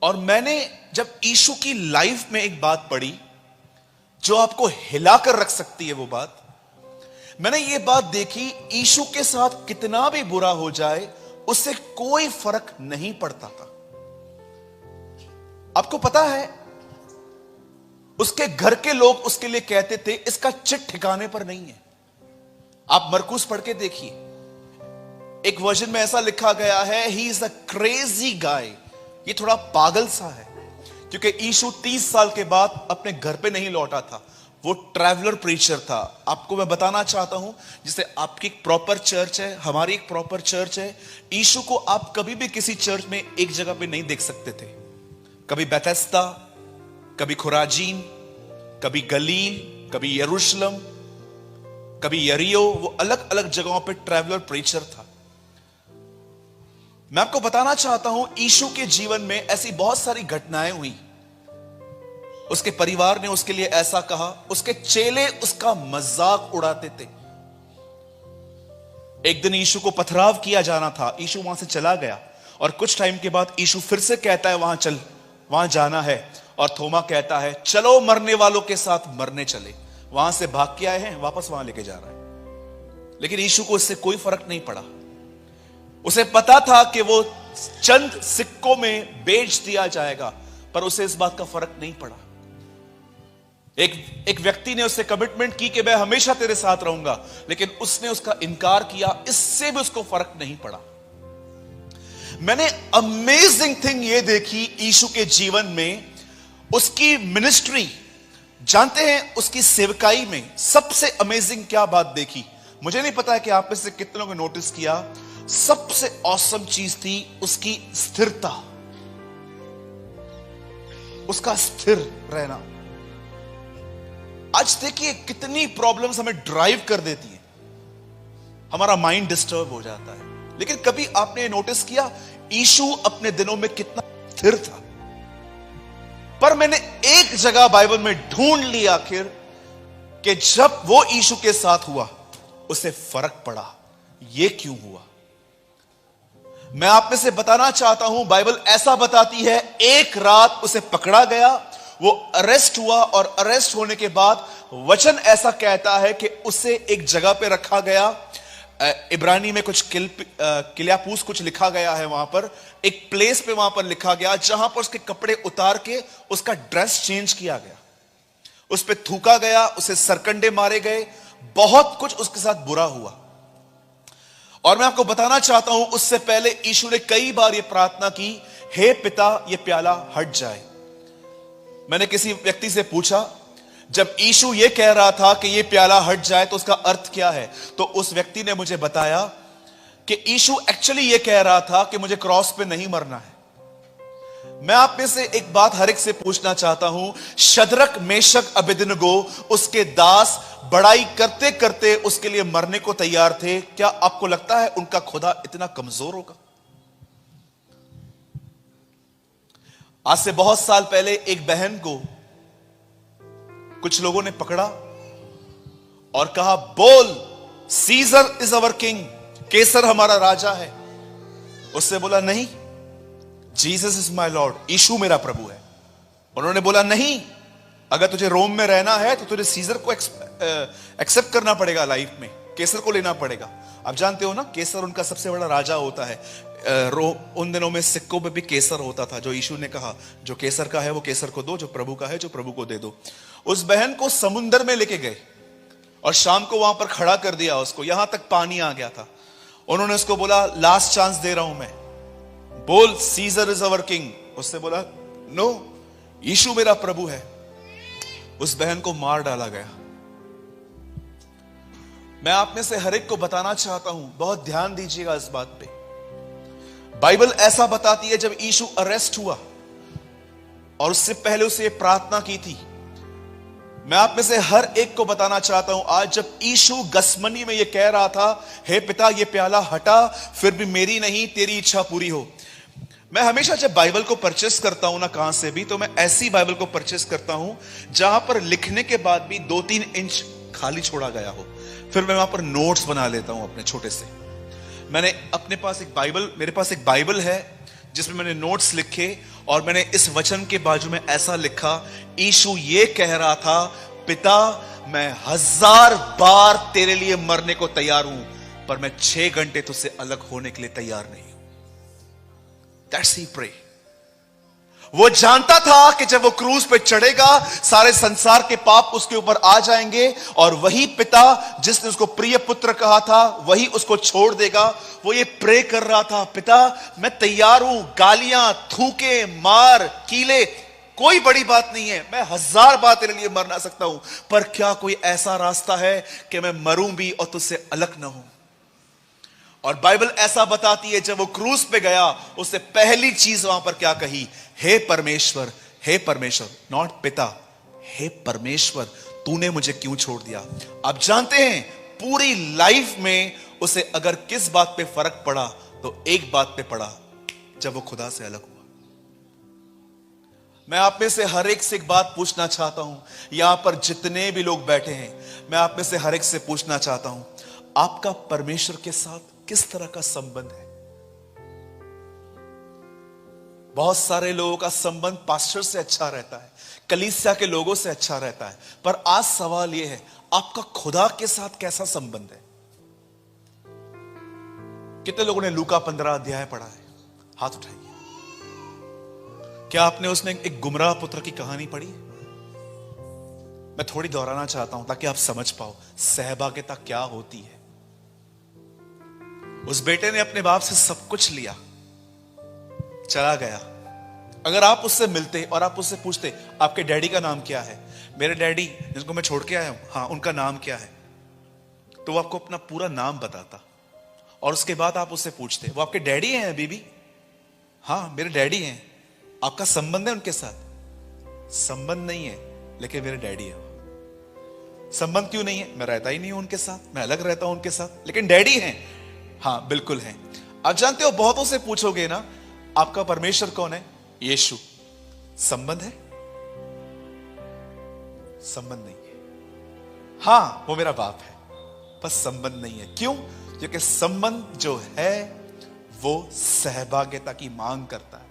और मैंने जब यीशु की लाइफ में एक बात पढ़ी जो आपको हिलाकर रख सकती है, वो बात मैंने ये बात देखी, यीशु के साथ कितना भी बुरा हो जाए उससे कोई फर्क नहीं पड़ता था। आपको पता है, उसके घर के लोग उसके लिए कहते थे इसका चिट ठिकाने पर नहीं है। आप मरकुस पढ़ के देखिए, एक वर्जन में ऐसा लिखा गया है, he is a crazy guy. ये थोड़ा पागल सा है, क्योंकि यीशु 30 साल के बाद अपने घर पे नहीं लौटा था, वो ट्रैवलर प्रीचर था। आपको मैं बताना चाहता हूं, जैसे आपकी एक प्रॉपर चर्च है, हमारी एक प्रॉपर चर्च है, यीशु को आप कभी भी किसी चर्च में एक जगह पे नहीं देख सकते थे। कभी बेथेस्दा, कभी खुराजीन, कभी गलील, कभी यरूशलेम, कभी यरीहो, वो अलग अलग जगहों पे ट्रैवलर प्रीचर था। मैं आपको बताना चाहता हूं, यीशु के जीवन में ऐसी बहुत सारी घटनाएं हुई। उसके परिवार ने उसके लिए ऐसा कहा, उसके चेले उसका मजाक उड़ाते थे। एक दिन यीशु को पथराव किया जाना था, यीशु वहां से चला गया और कुछ टाइम के बाद यीशु फिर से कहता है वहां चल, वहां जाना है, और थोमा कहता है चलो मरने वालों के साथ मरने चले। वहां से भाग के आए हैं, वापस वहां लेके जा रहा है। लेकिन यीशु को इससे कोई फर्क नहीं पड़ा। उसे पता था कि वो चंद सिक्कों में बेच दिया जाएगा, पर उसे इस बात का फर्क नहीं पड़ा। एक व्यक्ति ने उससे कमिटमेंट की कि मैं हमेशा तेरे साथ रहूंगा, लेकिन उसने उसका इनकार किया, इससे भी उसको फर्क नहीं पड़ा। मैंने अमेजिंग थिंग ये देखी यीशु के जीवन में, उसकी मिनिस्ट्री, जानते हैं उसकी सेवकाई में सबसे अमेजिंग क्या बात देखी? मुझे नहीं पता है कि आप में से कितनों को नोटिस किया, सबसे ऑसम चीज थी उसकी स्थिरता, उसका स्थिर रहना। आज देखिए कितनी प्रॉब्लम्स हमें ड्राइव कर देती हैं, हमारा माइंड डिस्टर्ब हो जाता है, लेकिन कभी आपने नोटिस किया यीशु अपने दिनों में कितना स्थिर था? पर मैंने एक जगह बाइबल में ढूंढ ली आखिर कि जब वो यीशु के साथ हुआ उसे फर्क पड़ा। ये क्यों हुआ? मैं आप में से बताना चाहता हूं, बाइबल ऐसा बताती है, एक रात उसे पकड़ा गया, वो अरेस्ट हुआ, और अरेस्ट होने के बाद वचन ऐसा कहता है कि उसे एक जगह पे रखा गया। इब्रानी में कुछ किल्यापूस कुछ लिखा गया है, वहां पर एक प्लेस पे वहां पर लिखा गया जहां पर उसके कपड़े उतार के उसका ड्रेस चेंज किया गया, उस पे थूका गया, उसे सरकंडे मारे गए, बहुत कुछ उसके साथ बुरा हुआ। और मैं आपको बताना चाहता हूं, उससे पहले यीशु ने कई बार यह प्रार्थना की, हे पिता यह प्याला हट जाए। मैंने किसी व्यक्ति से पूछा, जब यीशु यह कह रहा था कि यह प्याला हट जाए तो उसका अर्थ क्या है? तो उस व्यक्ति ने मुझे बताया कि यीशु एक्चुअली यह कह रहा था कि मुझे क्रॉस पे नहीं मरना है। मैं आप में से एक बात हर एक से पूछना चाहता हूं, शद्रक, मेशक, अबेदनगो उसके दास बड़ाई करते करते उसके लिए मरने को तैयार थे। क्या आपको लगता है उनका खुदा इतना कमजोर होगा? आज से बहुत साल पहले एक बहन को कुछ लोगों ने पकड़ा और कहा, बोल सीजर इज अवर किंग, केसर हमारा राजा है। उससे बोला नहीं, जीसस इज माय लॉर्ड, यीशु मेरा प्रभु है। उन्होंने बोला नहीं, अगर तुझे रोम में रहना है तो तुझे सीजर को एक्सेप्ट करना पड़ेगा, लाइफ में केसर को लेना पड़ेगा। आप जानते हो ना, केसर उनका सबसे बड़ा राजा होता है। उन दिनों में सिक्कों पे भी केसर होता था, जो यीशु ने कहा जो केसर का है वो केसर को दो, जो प्रभु का है जो प्रभु को दे दो। उस बहन को समुंदर में लेके गए और शाम को वहां पर खड़ा कर दिया उसको, यहां तक पानी आ गया था। उन्होंने उसको बोला, लास्ट चांस दे रहा हूं मैं, बोल सीजर इज अवर किंग। उसने बोला नो, यीशु मेरा प्रभु है। उस बहन को मार डाला गया। मैं आप में से हर एक को बताना चाहता हूं, बहुत ध्यान दीजिएगा इस बात पे। बाइबल ऐसा बताती है, जब यीशु अरेस्ट हुआ और उससे पहले उसे प्रार्थना की थी। मैं आप में से हर एक को बताना चाहता हूं, आज जब यीशु गसमनी में यह कह रहा था, हे पिता ये प्याला हटा, फिर भी मेरी नहीं तेरी इच्छा पूरी हो। मैं हमेशा जब बाइबल को परचेस करता हूं ना, कहां से भी, तो मैं ऐसी बाइबल को परचेस करता हूं जहां पर लिखने के बाद भी 2-3 इंच खाली छोड़ा गया हो। फिर मैं वहां पर नोट्स बना लेता हूं अपने छोटे से। मैंने अपने पास एक बाइबल, मेरे पास एक बाइबल है जिसमें मैंने नोट्स लिखे और मैंने इस वचन के बाजू में ऐसा लिखा, यीशु ये कह रहा था, पिता मैं 1000 बार तेरे लिए मरने को तैयार हूं, पर मैं 6 घंटे तुझसे अलग होने के लिए तैयार नहीं हूं। That's he pray. वो जानता था कि जब वो क्रूज पे चढ़ेगा सारे संसार के पाप उसके ऊपर आ जाएंगे, और वही पिता जिसने उसको प्रिय पुत्र कहा था वही उसको छोड़ देगा। वो ये प्रे कर रहा था, पिता मैं तैयार हूं, गालियां, थूके, मार, कीले, कोई बड़ी बात नहीं है, मैं 1000 बार तेरे लिए मरना सकता हूं, पर क्या कोई ऐसा रास्ता है कि मैं मरूं भी और तुझसे अलग ना हूं। और बाइबल ऐसा बताती है, जब वो क्रूज पे गया उससे पहली चीज वहां पर क्या कही, हे परमेश्वर, हे परमेश्वर, नॉट पिता, हे परमेश्वर तूने मुझे क्यों छोड़ दिया। आप जानते हैं पूरी लाइफ में उसे अगर किस बात पे फर्क पड़ा तो एक बात पे पड़ा, जब वो खुदा से अलग हुआ। मैं आप में से हर एक से एक बात पूछना चाहता हूं, यहां पर जितने भी लोग बैठे हैं, मैं आप में से हर एक से पूछना चाहता हूं, आपका परमेश्वर के साथ किस तरह का संबंध है। बहुत सारे लोगों का संबंध पास्टर से अच्छा रहता है, कलीसिया के लोगों से अच्छा रहता है, पर आज सवाल यह है, आपका खुदा के साथ कैसा संबंध है। कितने लोगों ने लूका 15 अध्याय पढ़ा है? हाथ उठाइए। क्या आपने उसमें एक गुमराह पुत्र की कहानी पढ़ी है? मैं थोड़ी दोहराना चाहता हूं ताकि आप समझ पाओ सहभागिता क्या होती है। उस बेटे ने अपने बाप से सब कुछ लिया, चला गया। अगर आप उससे मिलते और आप उससे पूछते, आपके डैडी का नाम क्या है? मेरे डैडी जिनको मैं छोड़ के आया हूं, हाँ उनका नाम क्या है? तो वो आपको अपना पूरा नाम बताता। और उसके बाद आप उससे पूछते, वो आपके डैडी हैं बीबी? हाँ मेरे डैडी हैं। आपका संबंध है उनके साथ? संबंध नहीं है, लेकिन मेरे डैडी है। संबंध क्यों नहीं है? मैं रहता ही नहीं हूं उनके साथ, मैं अलग रहता हूं उनके साथ, लेकिन डैडी हैं। हाँ बिल्कुल है। आप जानते हो बहुतों से पूछोगे ना, आपका परमेश्वर कौन है? यीशु। संबंध है? संबंध नहीं है। हाँ वो मेरा बाप है, बस संबंध नहीं है। क्यों? क्योंकि संबंध जो है वो सहभागिता की मांग करता है।